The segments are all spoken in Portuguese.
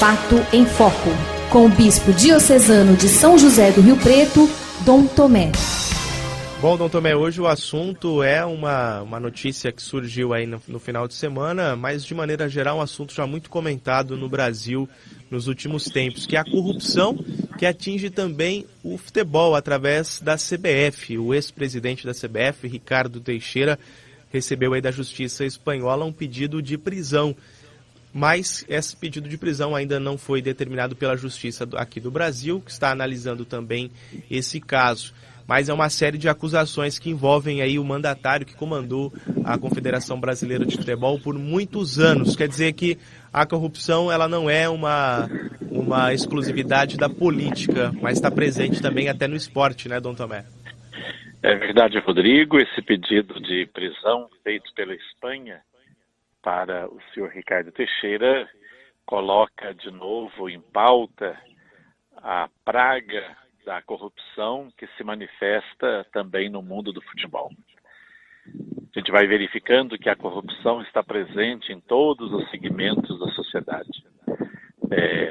Fato em Foco, com o bispo diocesano de São José do Rio Preto, Dom Tomé. Bom, Dom Tomé, hoje o assunto é uma notícia que surgiu aí no final de semana, mas de maneira geral um assunto já muito comentado no Brasil nos últimos tempos, que é a corrupção que atinge também o futebol através da CBF. O ex-presidente da CBF, Ricardo Teixeira, recebeu aí da Justiça Espanhola um pedido de prisão. Mas esse pedido de prisão ainda não foi determinado pela Justiça aqui do Brasil, que está analisando também esse caso. Mas é uma série de acusações que envolvem aí o mandatário que comandou a Confederação Brasileira de Futebol por muitos anos. Quer dizer que a corrupção ela não é uma exclusividade da política, mas está presente também até no esporte, né, Dom Tomé? É verdade, Rodrigo. Esse pedido de prisão feito pela Espanha para o senhor Ricardo Teixeira coloca de novo em pauta a praga da corrupção que se manifesta também no mundo do futebol. A gente vai verificando que a corrupção está presente em todos os segmentos da sociedade,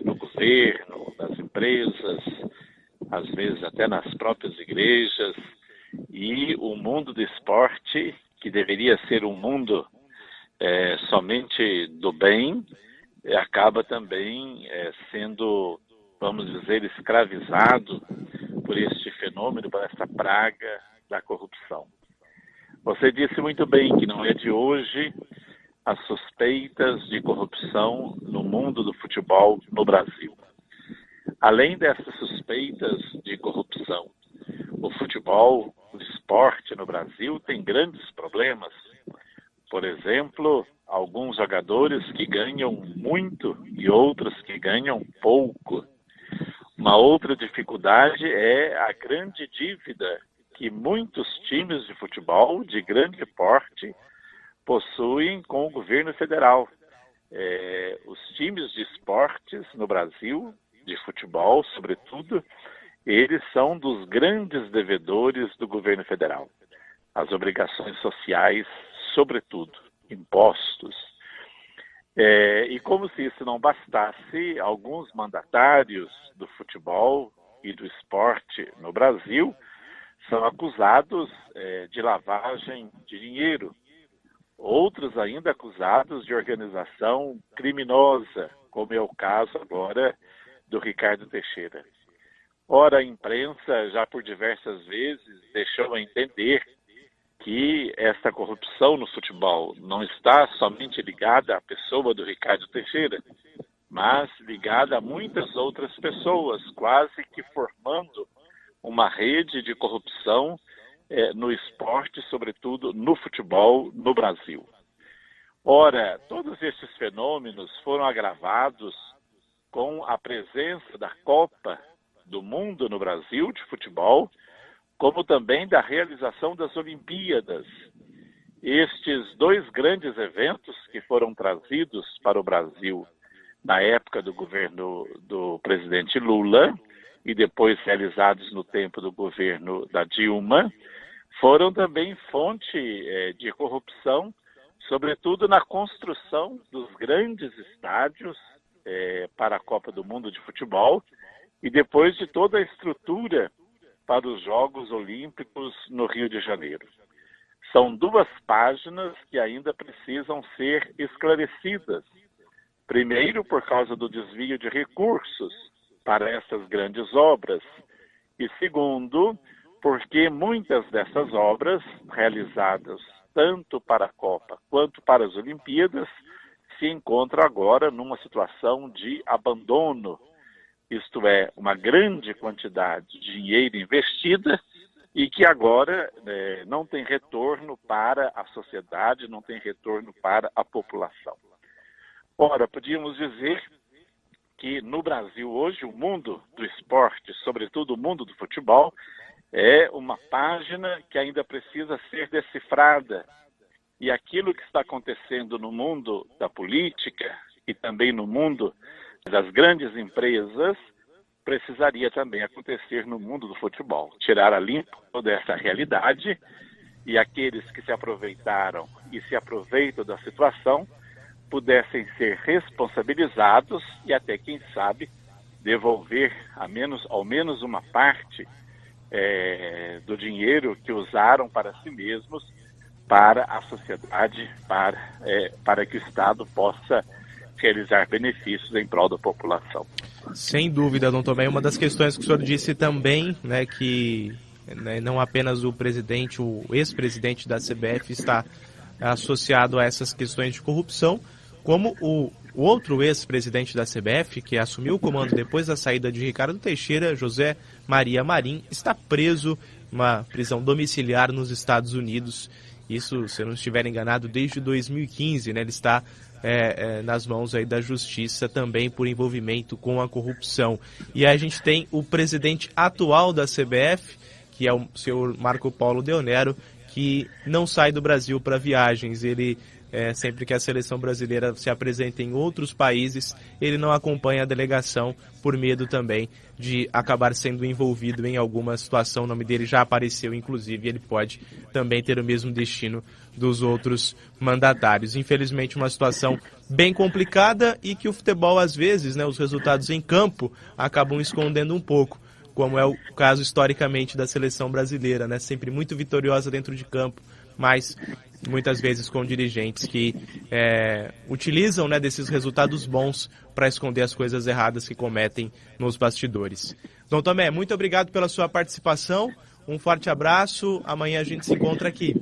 no governo, nas empresas, às vezes até nas próprias igrejas, e o mundo do esporte, que deveria ser um mundo somente do bem, acaba também sendo, vamos dizer, escravizado por este fenômeno, por essa praga da corrupção. Você disse muito bem que não é de hoje as suspeitas de corrupção no mundo do futebol no Brasil. Além dessas suspeitas de corrupção, o futebol, o esporte no Brasil tem grandes problemas. Por exemplo, alguns jogadores que ganham muito e outros que ganham pouco. Uma outra dificuldade é a grande dívida que muitos times de futebol de grande porte possuem com o governo federal. Os times de esportes no Brasil, de futebol sobretudo, eles são dos grandes devedores do governo federal. As obrigações sociais, sobretudo, impostos. E como se isso não bastasse, alguns mandatários do futebol e do esporte no Brasil são acusados de lavagem de dinheiro. Outros ainda acusados de organização criminosa, como é o caso agora do Ricardo Teixeira. Ora, a imprensa já por diversas vezes deixou a entender que essa corrupção no futebol não está somente ligada à pessoa do Ricardo Teixeira, mas ligada a muitas outras pessoas, quase que formando uma rede de corrupção no esporte, sobretudo no futebol no Brasil. Ora, todos esses fenômenos foram agravados com a presença da Copa do Mundo no Brasil de futebol, como também da realização das Olimpíadas. Estes dois grandes eventos que foram trazidos para o Brasil na época do governo do presidente Lula e depois realizados no tempo do governo da Dilma, foram também fonte de corrupção, sobretudo na construção dos grandes estádios para a Copa do Mundo de futebol e depois de toda a estrutura para os Jogos Olímpicos no Rio de Janeiro. São duas páginas que ainda precisam ser esclarecidas. Primeiro, por causa do desvio de recursos para essas grandes obras. E segundo, porque muitas dessas obras, realizadas tanto para a Copa quanto para as Olimpíadas, se encontram agora numa situação de abandono. Isto é, uma grande quantidade de dinheiro investida e que agora não tem retorno para a sociedade, não tem retorno para a população. Ora, podíamos dizer que no Brasil hoje o mundo do esporte, sobretudo o mundo do futebol, é uma página que ainda precisa ser decifrada. E aquilo que está acontecendo no mundo da política e também no mundo das grandes empresas precisaria também acontecer no mundo do futebol. Tirar a limpo toda essa realidade e aqueles que se aproveitaram e se aproveitam da situação pudessem ser responsabilizados e até, quem sabe, devolver ao menos uma parte do dinheiro que usaram para si mesmos, para a sociedade, para que o Estado possa realizar benefícios em prol da população. Sem dúvida, Dom Tomé. Uma das questões que o senhor disse também, né, que não apenas o ex-presidente da CBF está associado a essas questões de corrupção, como o outro ex-presidente da CBF, que assumiu o comando depois da saída de Ricardo Teixeira, José Maria Marim, está preso numa prisão domiciliar nos Estados Unidos. Isso, se eu não estiver enganado, desde 2015, né? Ele está nas mãos aí da justiça também por envolvimento com a corrupção. E aí a gente tem o presidente atual da CBF, que é o senhor Marco Polo Deonero, que não sai do Brasil para viagens. Ele, sempre que a seleção brasileira se apresenta em outros países, ele não acompanha a delegação por medo também de acabar sendo envolvido em alguma situação. O nome dele já apareceu, inclusive, ele pode também ter o mesmo destino dos outros mandatários. Infelizmente, uma situação bem complicada e que o futebol, às vezes, né, os resultados em campo acabam escondendo um pouco, como é o caso historicamente da seleção brasileira, né? Sempre muito vitoriosa dentro de campo, mas muitas vezes com dirigentes que utilizam, né, desses resultados bons para esconder as coisas erradas que cometem nos bastidores. Dom Tomé, muito obrigado pela sua participação, um forte abraço, amanhã a gente se encontra aqui.